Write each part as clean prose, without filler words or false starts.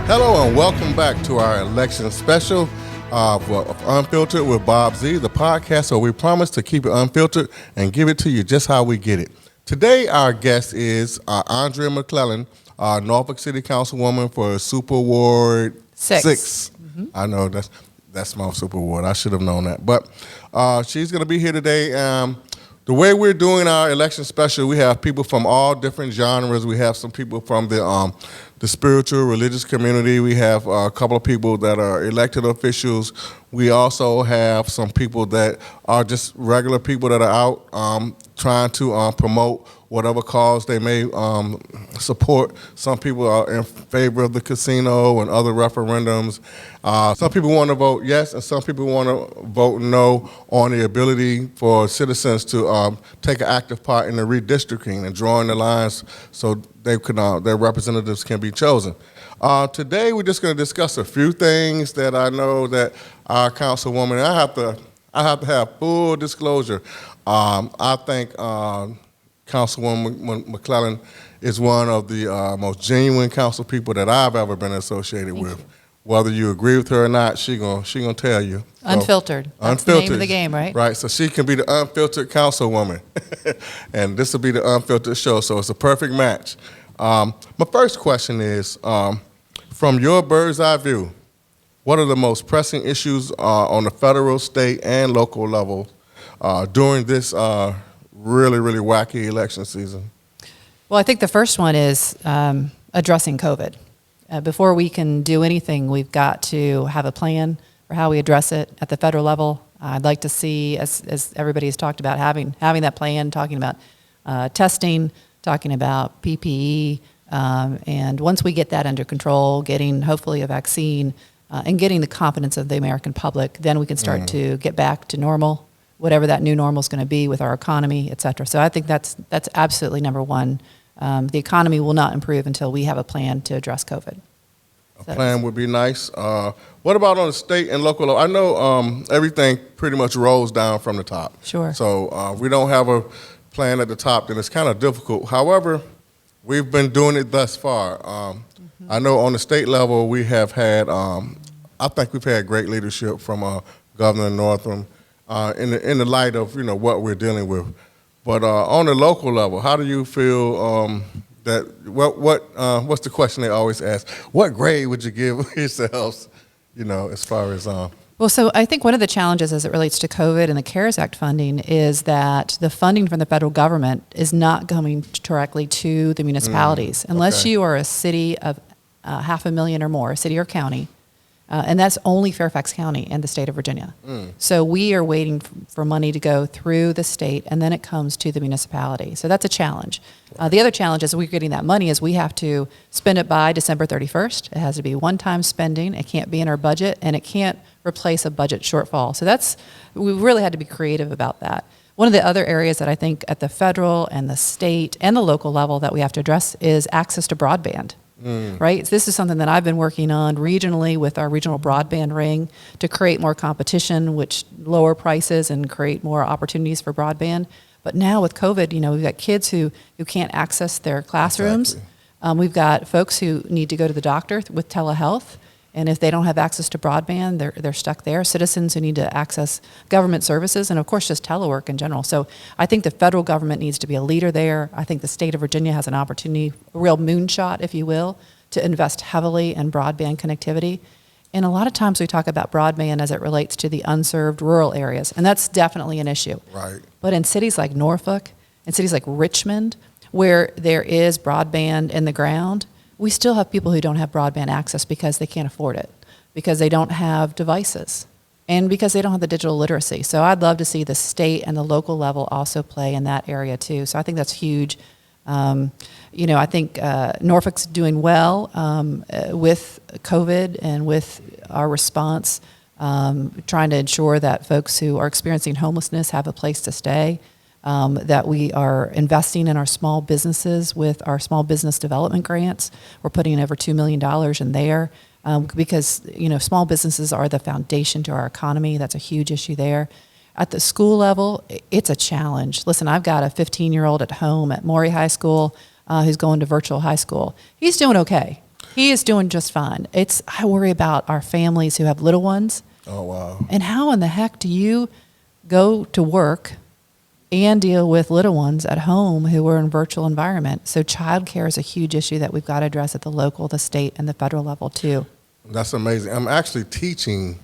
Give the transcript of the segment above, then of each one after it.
Hello and welcome back to our election special of Unfiltered with Bob Z, the podcast where we promise to keep it unfiltered and give it to you just how we get it. Today our guest is Andria McClellan, Norfolk City Councilwoman for Super Ward 6. Mm-hmm. I know that's my Super Ward. I should have known that. But she's going to be here today. The way we're doing our election special, we have people from all different genres. We have some people from the spiritual, religious community. We have a couple of people that are elected officials. We also have some people that are just regular people that are out trying to promote whatever cause they may support. Some people are in favor of the casino and other referendums. Some people want to vote yes, and some people want to vote no on the ability for citizens to take an active part in the redistricting and drawing the lines so they can, their representatives can be chosen. Today we're just going to discuss a few things that I know that our councilwoman, I have to have full disclosure. I think Councilwoman McClellan is one of the most genuine council people that I've ever been associated with. Whether you agree with her or not, she gonna tell you. Unfiltered. That's the name of the game, right? Right. So she can be the unfiltered councilwoman, and this will be the unfiltered show. So it's a perfect match. My first question is, from your bird's eye view, what are the most pressing issues on the federal, state, and local level during this really, really wacky election season? Well, I think the first one is addressing COVID. Before we can do anything, we've got to have a plan for how we address it at the federal level. I'd like to see, as everybody has talked about, having that plan, talking about testing, talking about PPE, and once we get that under control, getting hopefully a vaccine, and getting the confidence of the American public, then we can start to get back to normal, whatever that new normal is going to be with our economy, et cetera. So I think that's absolutely number one. The economy will not improve until we have a plan to address COVID. A plan would be nice. What about on the state and local level? I know everything pretty much rolls down from the top. Sure. So we don't have a plan at the top, then it's kind of difficult. However, we've been doing it thus far. I know on the state level we have had, I think we've had great leadership from Governor Northam in the light of what we're dealing with. But on the local level, how do you feel that what's the question they always ask? What grade would you give yourselves? As far as Well, so I think one of the challenges as it relates to COVID and the CARES Act funding is that the funding from the federal government is not going directly to the municipalities unless you are a city of 500,000 or more, a city or county. And that's only Fairfax County and the state of Virginia. So we are waiting for money to go through the state, and then it comes to the municipality. So that's a challenge. The other challenge is we're getting that money is we have to spend it by December 31st. It has to be one-time spending. It can't be in our budget, and it can't replace a budget shortfall. So we really had to be creative about that. One of the other areas that I think at the federal and the state and the local level that we have to address is access to broadband. Right? This is something that I've been working on regionally with our regional broadband ring to create more competition, which lower prices and create more opportunities for broadband. But now with COVID, we've got kids who can't access their classrooms. Exactly. We've got folks who need to go to the doctor with telehealth. And if they don't have access to broadband, they're stuck there. Citizens who need to access government services and, of course, just telework in general. So I think the federal government needs to be a leader there. I think the state of Virginia has an opportunity, a real moonshot, if you will, to invest heavily in broadband connectivity. And a lot of times we talk about broadband as it relates to the unserved rural areas, and that's definitely an issue. Right. But in cities like Norfolk and cities like Richmond, where there is broadband in the ground, we still have people who don't have broadband access because they can't afford it, because they don't have devices, and because they don't have the digital literacy. So I'd love to see the state and the local level also play in that area too. So I think that's huge. I think Norfolk's doing well with COVID and with our response, trying to ensure that folks who are experiencing homelessness have a place to stay. That we are investing in our small businesses with our small business development grants. We're putting over $2 million in there because small businesses are the foundation to our economy. That's a huge issue there. At the school level, it's a challenge. Listen, I've got a 15-year-old at home at Maury High School who's going to virtual high school. He's doing okay. He is doing just fine. I worry about our families who have little ones. Oh, wow. And how in the heck do you go to work and deal with little ones at home who are in virtual environment? So childcare is a huge issue that we've got to address at the local, the state, and the federal level too. That's amazing. I'm actually teaching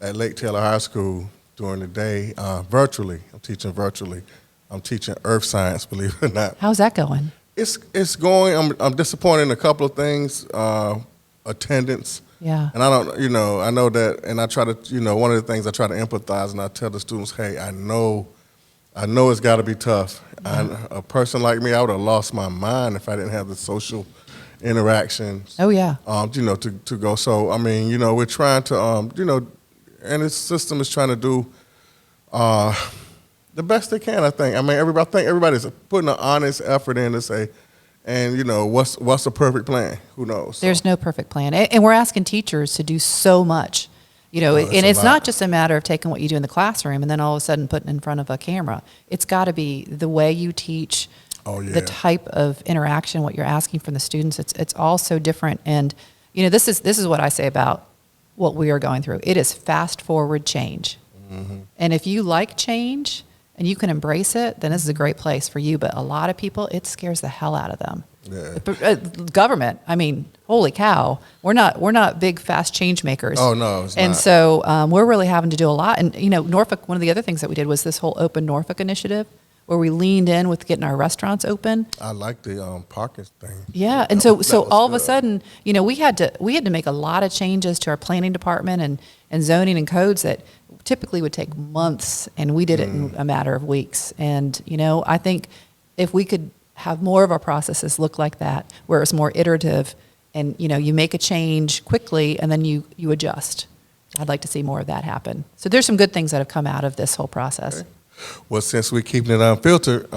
at Lake Taylor High School during the day virtually. I'm teaching virtually. I'm teaching earth science, believe it or not. How's that going? It's going. I'm disappointed in a couple of things. Attendance. Yeah. And I know that, and I try to, one of the things I try to empathize, and I tell the students, hey, I know it's got to be tough. A person like me, I would have lost my mind if I didn't have the social interactions. Oh, yeah. To go. So, I mean, we're trying to, and this system is trying to do the best they can, I think. I mean, I think everybody's putting an honest effort in to say, and what's the perfect plan? Who knows? So. There's no perfect plan, and we're asking teachers to do so much. And it's not just a matter of taking what you do in the classroom and then all of a sudden putting it in front of a camera. It's got to be the way you teach, the type of interaction, what you're asking from the students. It's all so different, and this is what I say about what we are going through. It is fast forward change, and if you like change and you can embrace it, then this is a great place for you. But a lot of people, it scares the hell out of them. Yeah. Government, I mean, holy cow, we're not big fast change makers. Oh no, it's and not. So we're really having to do a lot. And Norfolk, one of the other things that we did was this whole Open Norfolk initiative, where we leaned in with getting our restaurants open. I like the parking thing. Yeah, and so all of a sudden, we had to make a lot of changes to our planning department and zoning and codes that typically would take months, and we did it in a matter of weeks. And I think if we could have more of our processes look like that, where it's more iterative, and you make a change quickly and then you adjust. I'd like to see more of that happen. So there's some good things that have come out of this whole process. Okay. Well, since we're keeping it unfiltered,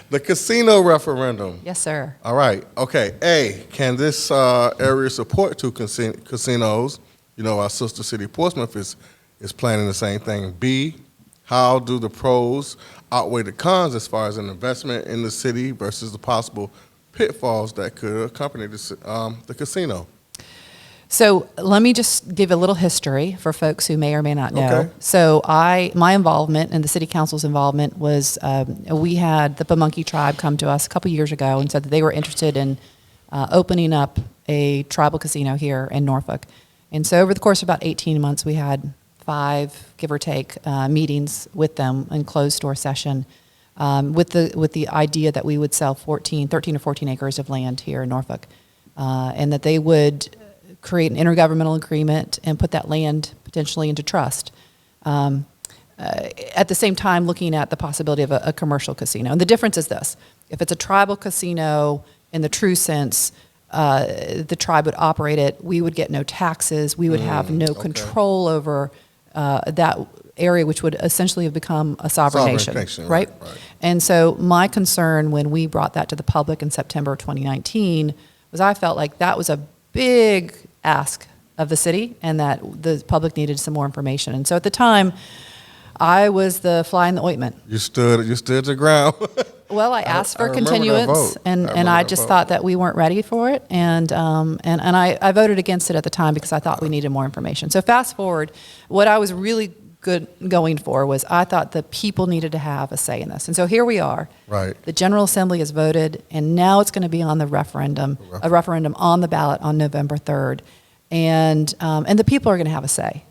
the casino referendum. Yes, sir. All right. Okay. A, can this area support two casinos? Our sister city Portsmouth is planning the same thing. B, how do the pros outweigh the cons as far as an investment in the city versus the possible pitfalls that could accompany the casino? So let me just give a little history for folks who may or may not know. Okay. So my involvement and the city council's involvement was we had the Pamunkey tribe come to us a couple years ago and said that they were interested in opening up a tribal casino here in Norfolk. And so over the course of about 18 months, we had 5, give or take, meetings with them in closed door session with the idea that we would sell 13 or 14 acres of land here in Norfolk, and that they would create an intergovernmental agreement and put that land potentially into trust. At the same time, looking at the possibility of a commercial casino. And the difference is this: if it's a tribal casino in the true sense, the tribe would operate it. We would get no taxes. We would have no control over that area, which would essentially have become a sovereign nation, right? And so my concern when we brought that to the public in September of 2019 was I felt like that was a big ask of the city and that the public needed some more information. And so at the time, I was the fly in the ointment. You stood your ground. Well, I asked for continuance, and I just thought that we weren't ready for it, and I voted against it at the time because I thought we needed more information. So fast forward, what I was really good going for was I thought the people needed to have a say in this, and so here we are. Right. The General Assembly has voted, and now it's going to be on the referendum, a referendum on the ballot on November 3rd, and the people are going to have a say.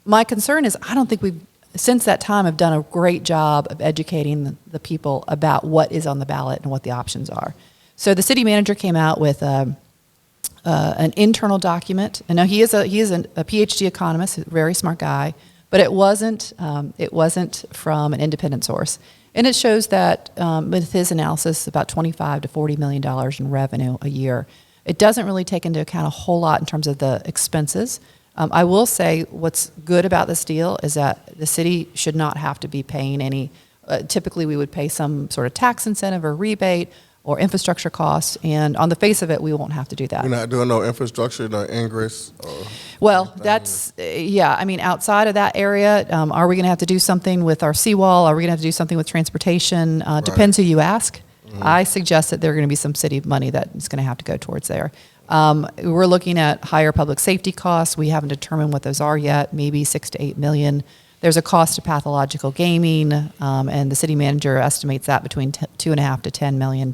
My concern is I don't think we've since that time have done a great job of educating the people about what is on the ballot and what the options are. So the city manager came out with an internal document. And now he is a PhD economist, a very smart guy, but it wasn't from an independent source. And it shows that with his analysis, about $25 to $40 million in revenue a year. It doesn't really take into account a whole lot in terms of the expenses. I will say what's good about this deal is that the city should not have to be paying any. Typically, we would pay some sort of tax incentive or rebate or infrastructure costs, and on the face of it, we won't have to do that. We're not doing no infrastructure, no ingress? Well, that's, I mean, outside of that area, are we going to have to do something with our seawall? Are we going to have to do something with transportation? Depends who you ask. Mm-hmm. I suggest that there are going to be some city money that is going to have to go towards there. We're looking at higher public safety costs. We haven't determined what those are yet, maybe 6 to 8 million. There's a cost to pathological gaming, and the city manager estimates that between $2.5 to $10 million.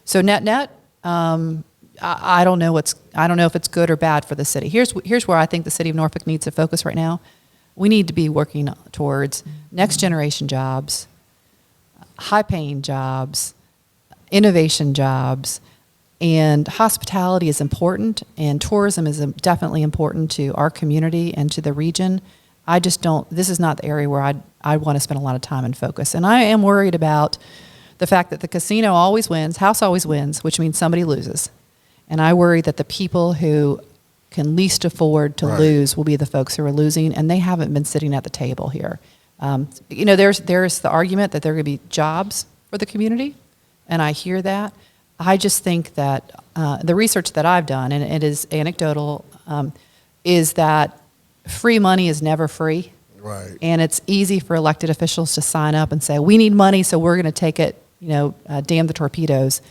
So net, I don't know if it's good or bad for the city. Here's where I think the city of Norfolk needs to focus right now. We need to be working towards next generation jobs, high paying jobs, innovation jobs, and hospitality is important, and tourism is definitely important to our community and to the region. This is not the area where I want to spend a lot of time and focus. And I am worried about the fact that the casino always wins, house always wins, which means somebody loses. And I worry that the people who can least afford to lose will be the folks who are losing, and they haven't been sitting at the table here. There's the argument that there are going to be jobs for the community, and I hear that. I just think that the research that I've done, and it is anecdotal, is that free money is never free. Right. And it's easy for elected officials to sign up and say, we need money, so we're going to take it, damn the torpedoes.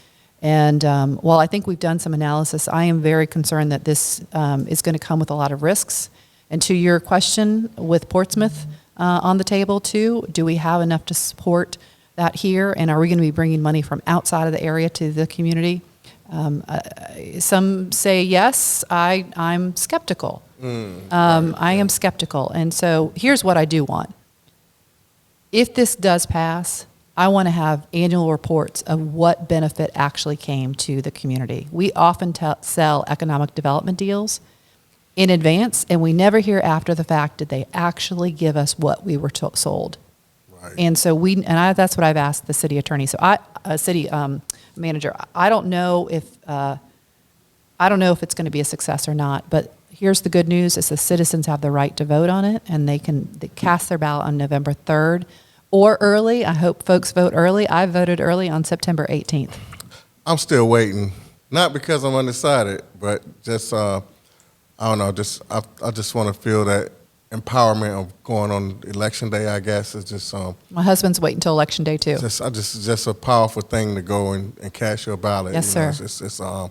And while I think we've done some analysis, I am very concerned that this is going to come with a lot of risks. And to your question, with Portsmouth on the table too, do we have enough to support that here? And are we going to be bringing money from outside of the area to the community? Some say yes. I'm skeptical. I am skeptical. And so here's what I do want. If this does pass, I want to have annual reports of what benefit actually came to the community. We often sell economic development deals in advance, and we never hear after the fact did they actually give us what we were sold. Right. And so that's what I've asked the city attorney. So city manager, I don't know if it's going to be a success or not, but here's the good news is the citizens have the right to vote on it, and they cast their ballot on November 3rd or early. I hope folks vote early. I voted early on September 18th. I'm still waiting, not because I'm undecided, but just, I don't know, I just want to feel that empowerment of going on election day, I guess. It's just my husband's waiting until election day too. Just a powerful thing to go and cast your ballot. Yes, sir. It's a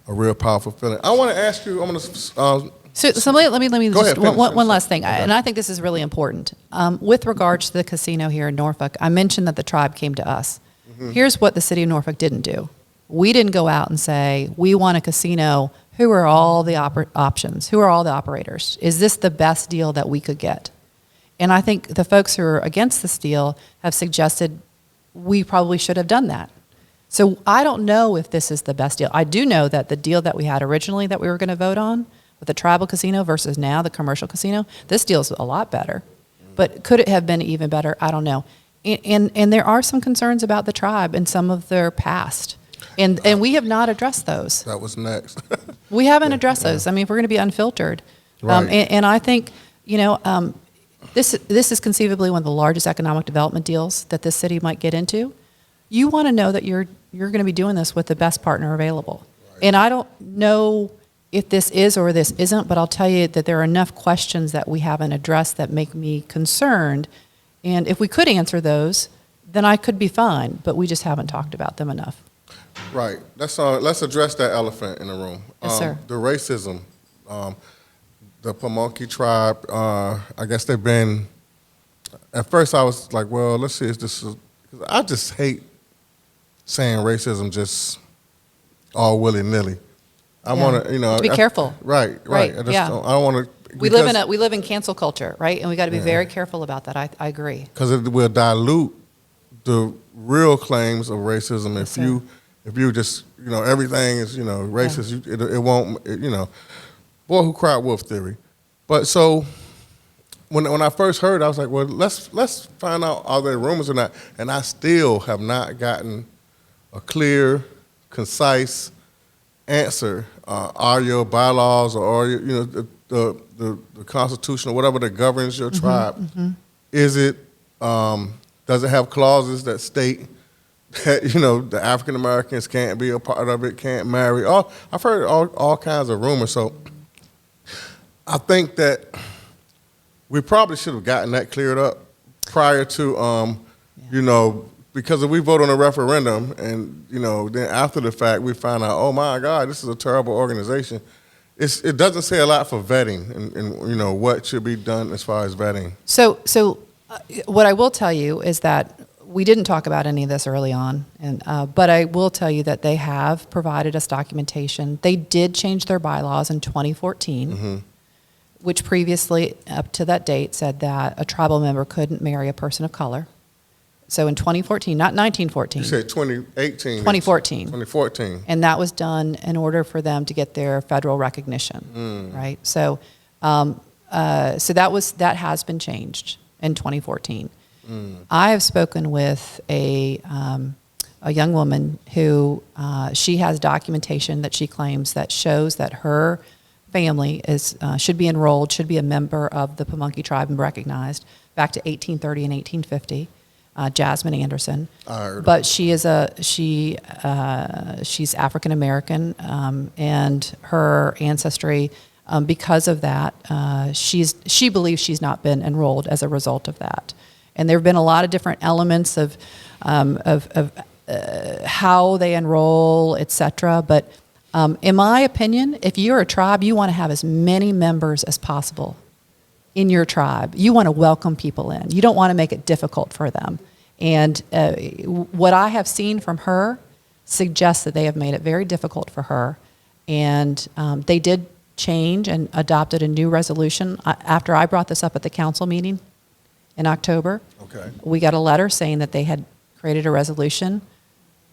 real powerful feeling. I want to ask you. I'm going to. So let me Go just ahead, one last thing, Okay. and I think this is really important. With regards to the casino here in Norfolk, I mentioned that the tribe came to us. Mm-hmm. Here's what the city of Norfolk didn't do. We didn't go out and say, we want a casino. Who are all the options? Who are all the operators? Is this the best deal that we could get? And I think the folks who are against this deal have suggested we probably should have done that. So I don't know if this is the best deal. I do know that the deal that we had originally that we were going to vote on with the tribal casino versus now the commercial casino, this deal's a lot better. But could it have been even better? I don't know. And there are some concerns about the tribe and some of their past. And we have not addressed those. That was next. We haven't addressed those. I mean, if we're going to be unfiltered. Right. And I think, this is conceivably one of the largest economic development deals that this city might get into. You want to know that you're going to be doing this with the best partner available. Right. And I don't know if this is or this isn't, but I'll tell you that there are enough questions that we haven't addressed that make me concerned. And if we could answer those, then I could be fine, but we just haven't talked about them enough. Right. Let's address that elephant in the room. Yes, sir. The racism. The Pamunkey tribe, I guess they've been, at first I was like, well, let's see if this is, I just hate saying racism just all willy-nilly. I want to, be careful. Right. I just don't, I don't want to. We live in cancel culture, right? And we got to be very careful about that. I agree. Because it will dilute the real claims of racism if you just, everything is, racist. Yeah. It won't, boy who cried wolf theory. But so when I first heard, I was like, well, let's find out are there rumors or not. And I still have not gotten a clear, concise answer. Are your bylaws or are the Constitution or whatever that governs your tribe, is it, does it have clauses that state that, the African Americans can't be a part of it, can't marry? I've heard all kinds of rumors. So I think that we probably should have gotten that cleared up prior to, because if we vote on a referendum and, then after the fact we find out, oh my God, this is a terrible organization, it doesn't say a lot for vetting and what should be done as far as vetting. So what I will tell you is that we didn't talk about any of this early on, but I will tell you that they have provided us documentation. They did change their bylaws in 2014, which previously, up to that date, said that a tribal member couldn't marry a person of color. So in 2014, not 1914. You said 2018. 2014. 2014. And that was done in order for them to get their federal recognition, right? So, that has been changed in 2014. I have spoken with a young woman who she has documentation that she claims that shows that her family should be enrolled, should be a member of the Pamunkey tribe and recognized back to 1830 and 1850. Jasmine Anderson, but she's African American, and her ancestry, because of that, she believes she's not been enrolled as a result of that. And there have been a lot of different elements of how they enroll, etc. But in my opinion, if you're a tribe, you want to have as many members as possible in your tribe. You want to welcome people in. You don't want to make it difficult for them. And what I have seen from her suggests that they have made it very difficult for her. And they did change and adopted a new resolution. After I brought this up at the council meeting in October, we got a letter saying that they had created a resolution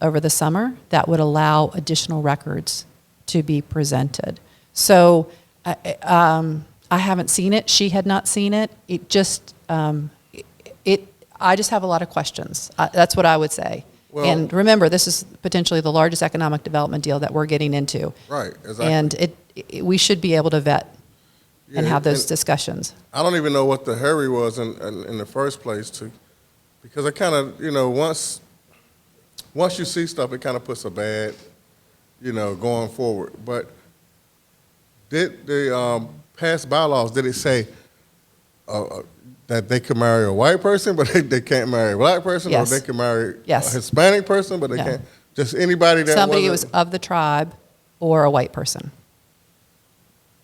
over the summer that would allow additional records to be presented. So I haven't seen it. She had not seen it. It just, I just have a lot of questions. That's what I would say. Well, and remember, this is potentially the largest economic development deal that we're getting into. Right, exactly. And we should be able to vet and have those discussions. I don't even know what the hurry was in the first place, because it kind of, once you see stuff, it kind of puts a bad, going forward. But did the past bylaws, did it say that they could marry a white person, but they can't marry a black person? Yes. Or they can marry a Hispanic person, but they can't? Just anybody that somebody who was of the tribe or a white person.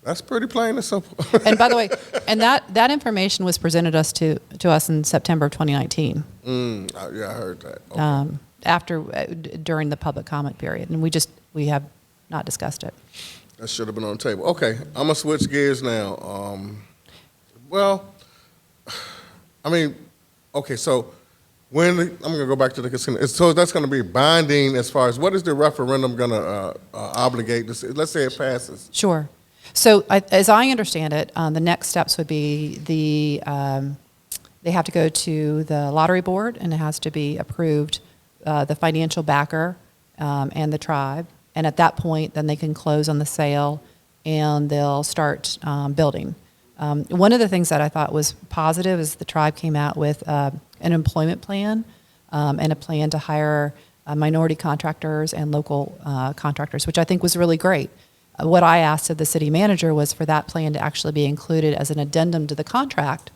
That's pretty plain and simple. And by the way, and that information was presented to us in September of 2019. Yeah, I heard that. Okay. During the public comment period, and we have not discussed it. That should have been on the table. Okay, I'm gonna switch gears now. So I'm gonna go back to the casino. So that's gonna be binding as far as what is the referendum gonna obligate? Let's say it passes. Sure. So as I understand it, the next steps would be they have to go to the lottery board, and it has to be approved, the financial backer and the tribe. And at that point, then they can close on the sale, and they'll start building. One of the things that I thought was positive is the tribe came out with an employment plan and a plan to hire minority contractors and local contractors, which I think was really great. What I asked of the city manager was for that plan to actually be included as an addendum to the contract,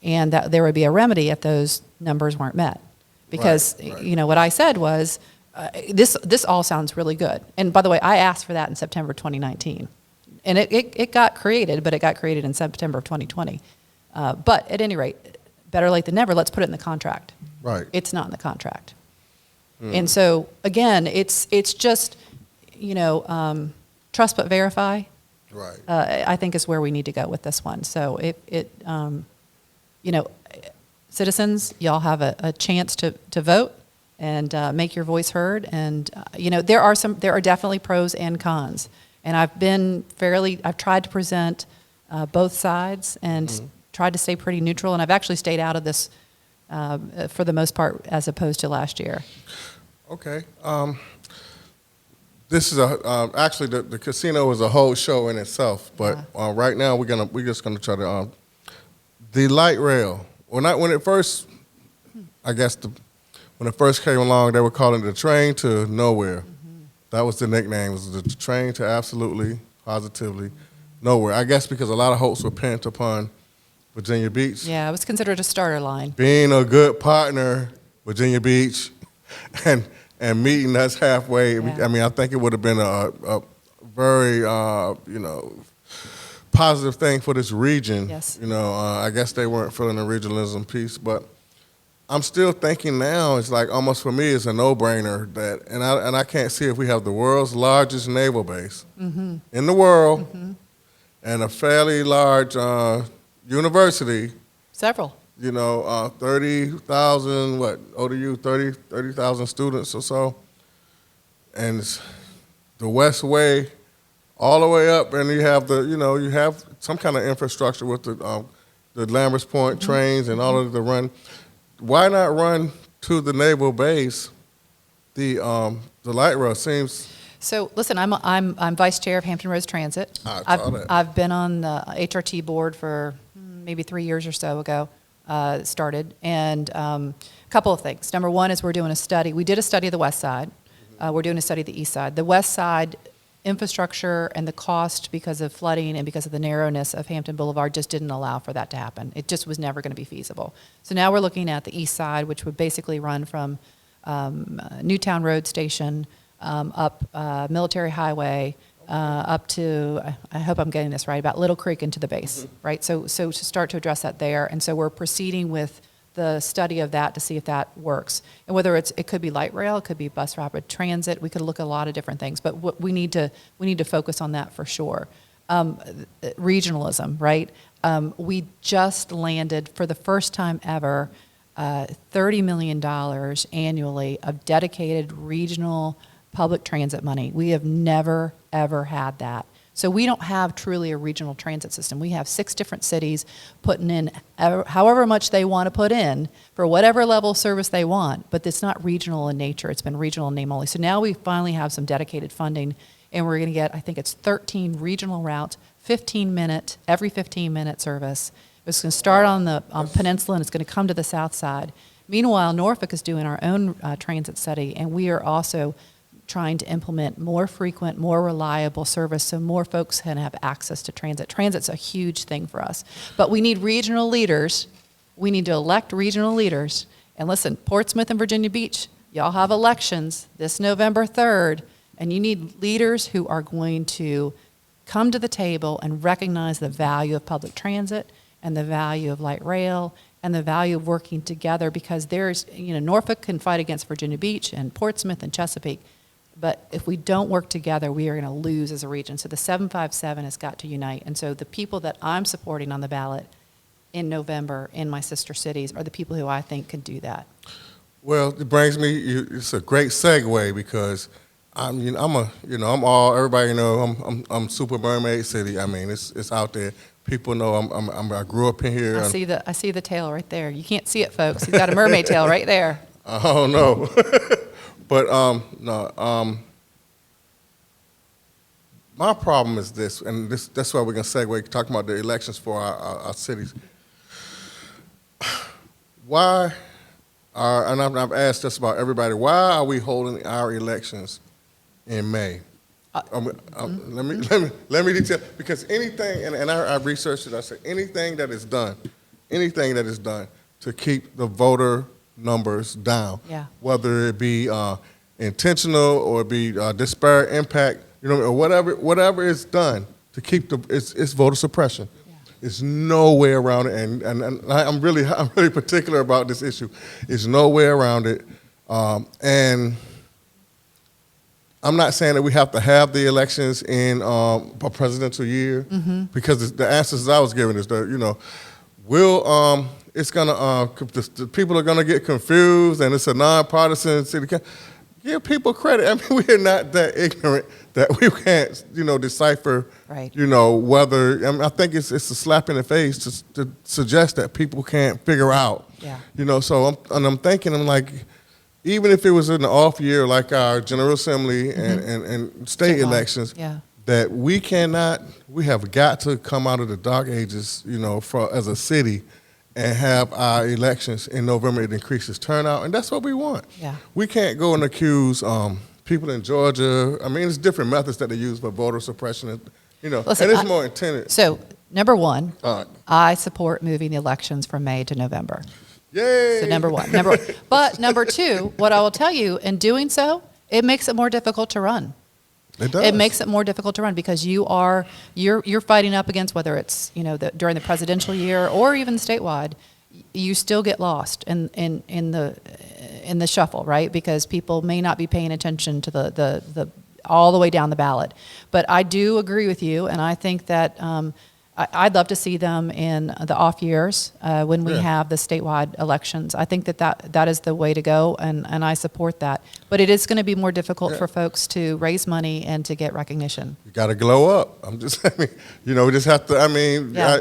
and that there would be a remedy if those numbers weren't met. Because, right. What I said was, this all sounds really good. And by the way, I asked for that in September 2019. And it got created, but it got created in September of 2020. But at any rate, better late than never, let's put it in the contract. Right. It's not in the contract. And so, again, it's just, trust but verify. Right. I think is where we need to go with this one. So citizens, y'all have a chance to vote and make your voice heard. And there are definitely pros and cons. And I've tried to present both sides and tried to stay pretty neutral. And I've actually stayed out of this for the most part, as opposed to last year. Okay. This is actually the casino is a whole show in itself, but right now we're just gonna try to the light rail. When it first came along, they were calling it the train to nowhere. Mm-hmm. That was the nickname. It was the train to absolutely, positively nowhere. I guess because a lot of hopes were pinned upon Virginia Beach. Yeah, it was considered a starter line. Being a good partner Virginia Beach, and meeting us halfway. Yeah. I mean, I think it would have been a very positive thing for this region. Yes. I guess they weren't feeling the regionalism piece, but I'm still thinking now. It's like almost for me, it's a no-brainer that, and I can't see if we have the world's largest naval base in the world, and a fairly large university. Several. 30,000, what, ODU, 30,000 students or so. And it's the West Way all the way up, and you have you have some kind of infrastructure with the Lamberts Point trains and all of the run. Why not run to the naval base? The light rail seems. So listen, I'm vice chair of Hampton Roads Transit. I saw that. I've been on the HRT board for maybe 3 years or so ago. Started, and a couple of things. Number one is we're doing a study. We did a study of the west side. We're doing a study of the east side. The west side infrastructure and the cost because of flooding and because of the narrowness of Hampton Boulevard just didn't allow for that to happen. It just was never going to be feasible. So now we're looking at the east side, which would basically run from Newtown Road Station up Military Highway up to, I hope I'm getting this right, about Little Creek into the base, right? So to start to address that there. And so we're proceeding with the study of that to see if that works. And whether it could be light rail, it could be bus rapid transit, we could look at a lot of different things, but we need to focus on that for sure. Regionalism, right? We just landed for the first time ever $30 million annually of dedicated regional public transit money. We have never, ever had that. So we don't have truly a regional transit system. We have 6 different cities putting in however much they want to put in for whatever level of service they want, but it's not regional in nature. It's been regional in name only. So now we finally have some dedicated funding, and we're going to get, I think it's 13 regional routes, every 15-minute service. It's going to start on the peninsula, and it's going to come to the south side. Meanwhile, Norfolk is doing our own transit study, and we are also trying to implement more frequent, more reliable service so more folks can have access to transit. Transit's a huge thing for us. But we need regional leaders. We need to elect regional leaders. And listen, Portsmouth and Virginia Beach, y'all have elections this November 3rd, and you need leaders who are going to come to the table and recognize the value of public transit and the value of light rail and the value of working together, because there's, Norfolk can fight against Virginia Beach and Portsmouth and Chesapeake. But if we don't work together, we are going to lose as a region. So the 757 has got to unite. And so the people that I'm supporting on the ballot in November in my sister cities are the people who I think can do that. Well, it brings me. It's a great segue because everybody I'm Super Mermaid City. I mean, it's out there. People know I grew up in here. I see the tail right there. You can't see it, folks. He's got a mermaid tail right there. Oh no. But my problem is this, and that's why we're going to segue talking about the elections for our cities. Why and I've asked just about everybody, why are we holding our elections in May? Let me detail, because anything, and I've researched it, I said anything that is done to keep the voter numbers down, whether it be intentional or it be disparate impact, or whatever is done to keep it's voter suppression. There's no way around it, and I'm really particular about this issue. There's no way around it, and I'm not saying that we have to have the elections in a presidential year, because the answers I was given is that it's gonna the people are gonna get confused, and it's a nonpartisan city. Give people credit. I mean, we're not that ignorant that we can't, decipher, whether. I mean, I think it's a slap in the face to suggest that people can't figure out. So I'm thinking, I'm like, even if it was in the off year, like our General Assembly and state elections, that we have got to come out of the dark ages, as a city, and have our elections in November. It increases turnout, and that's what we want. We can't go and accuse people in Georgia. I mean, it's different methods that they use for voter suppression, Listen, and it's more intended. So, number one, I support moving the elections from May to November. Yay! So number one. But number two, what I will tell you, in doing so, it makes it more difficult to run. It does. It makes it more difficult to run because you're fighting up against, whether it's during the presidential year or even statewide, you still get lost in the shuffle, right? Because people may not be paying attention to the all the way down the ballot. But I do agree with you, and I think that I'd love to see them in the off years when we have the statewide elections. I think that is the way to go, and I support that. But it is going to be more difficult for folks to raise money and to get recognition. You got to glow up. we just have to.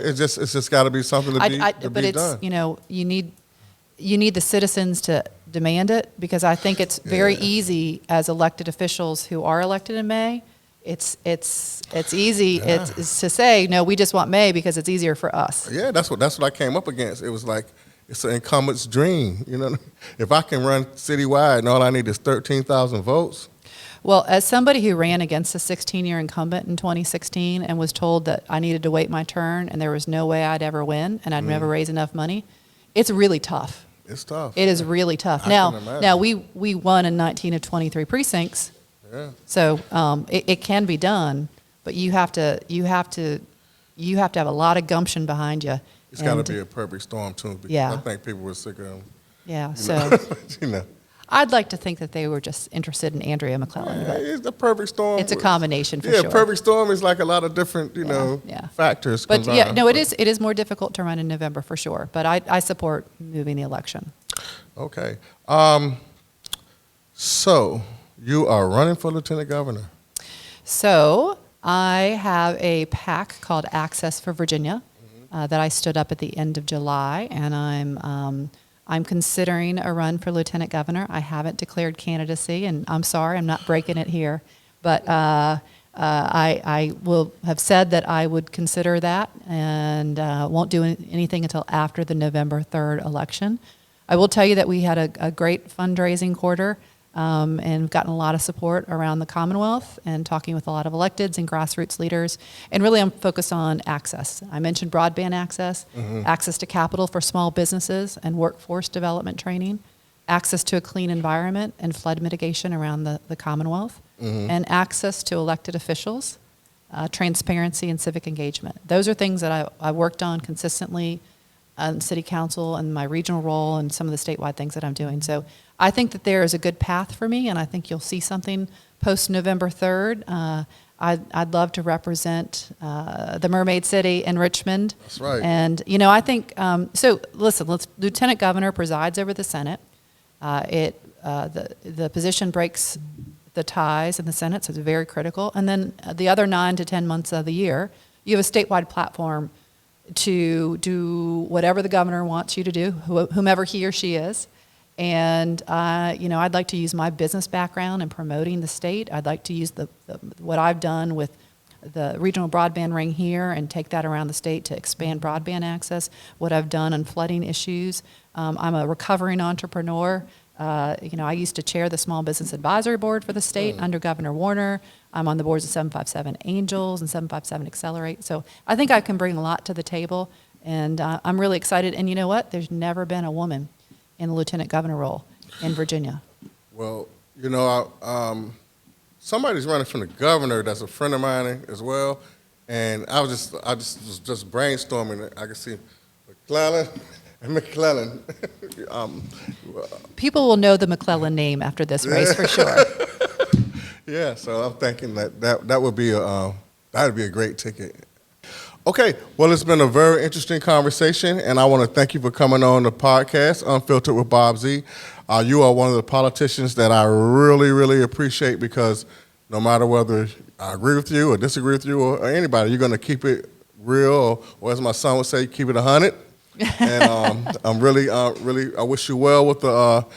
It's just got to be something to be done. You need the citizens to demand it, because I think it's very easy as elected officials who are elected in May. It's easy it's to say, no, we just want May because it's easier for us. Yeah, that's what I came up against. It was like, it's an incumbent's dream. If I can run citywide and all I need is 13,000 votes. Well, as somebody who ran against a 16-year incumbent in 2016 and was told that I needed to wait my turn and there was no way I'd ever win and I'd never raise enough money, it's really tough. It's tough. It is really tough. Now we won in 19 of 23 precincts. Yeah. So it can be done, but you have to have a lot of gumption behind you. It's got to be a perfect storm too, because I think people were sick of them. Yeah. So I'd like to think that they were just interested in Andria McClellan. But it's the perfect storm. It's a combination for sure. Yeah, perfect storm is like a lot of different factors. But it is more difficult to run in November for sure. But I support moving the election. Okay. So you are running for lieutenant governor. So I have a PAC called Access for Virginia that I stood up at the end of July, and I'm considering a run for lieutenant governor. I haven't declared candidacy, and I'm sorry, I'm not breaking it here, but I will have said that I would consider that, and won't do anything until after the November 3rd election. I will tell you that we had a great fundraising quarter. And gotten a lot of support around the Commonwealth and talking with a lot of electeds and grassroots leaders. And really I'm focused on access. I mentioned broadband access, access to capital for small businesses and workforce development training, access to a clean environment and flood mitigation around the Commonwealth, and access to elected officials, transparency and civic engagement. Those are things that I worked on consistently on city council and my regional role and some of the statewide things that I'm doing. So I think that there is a good path for me, and I think you'll see something post November 3rd. I'd love to represent the Mermaid City in Richmond. That's right. And I think so. Listen, Lieutenant Governor presides over the Senate. The position breaks the ties in the Senate, so it's very critical. And then the other 9 to 10 months of the year, you have a statewide platform to do whatever the governor wants you to do, whomever he or she is. And I'd like to use my business background in promoting the state. I'd like to use what I've done with the regional broadband ring here and take that around the state to expand broadband access. What I've done on flooding issues. I'm a recovering entrepreneur. I used to chair the Small Business Advisory Board for the state under Governor Warner. I'm on the boards of 757 Angels and 757 Accelerate. So I think I can bring a lot to the table, and I'm really excited. And you know what? There's never been a woman in the lieutenant governor role in Virginia. Well, somebody's running from the governor that's a friend of mine as well, and I was just brainstorming. I can see McClellan and McClellan. People will know the McClellan name after this race for sure. Yeah, so I'm thinking that would be a great ticket. Okay, well, it's been a very interesting conversation, and I want to thank you for coming on the podcast, Unfiltered with Bob Z. You are one of the politicians that I really, really appreciate, because no matter whether I agree with you or disagree with you or anybody, you're going to keep it real, or as my son would say, keep it 100. And I'm really, I wish you well with the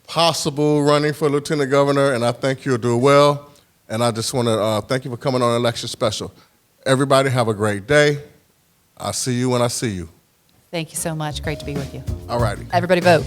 possible running for lieutenant governor, and I think you'll do well. And I just want to thank you for coming on Election Special. Everybody have a great day. I'll see you when I see you. Thank you so much. Great to be with you. All righty. Everybody vote.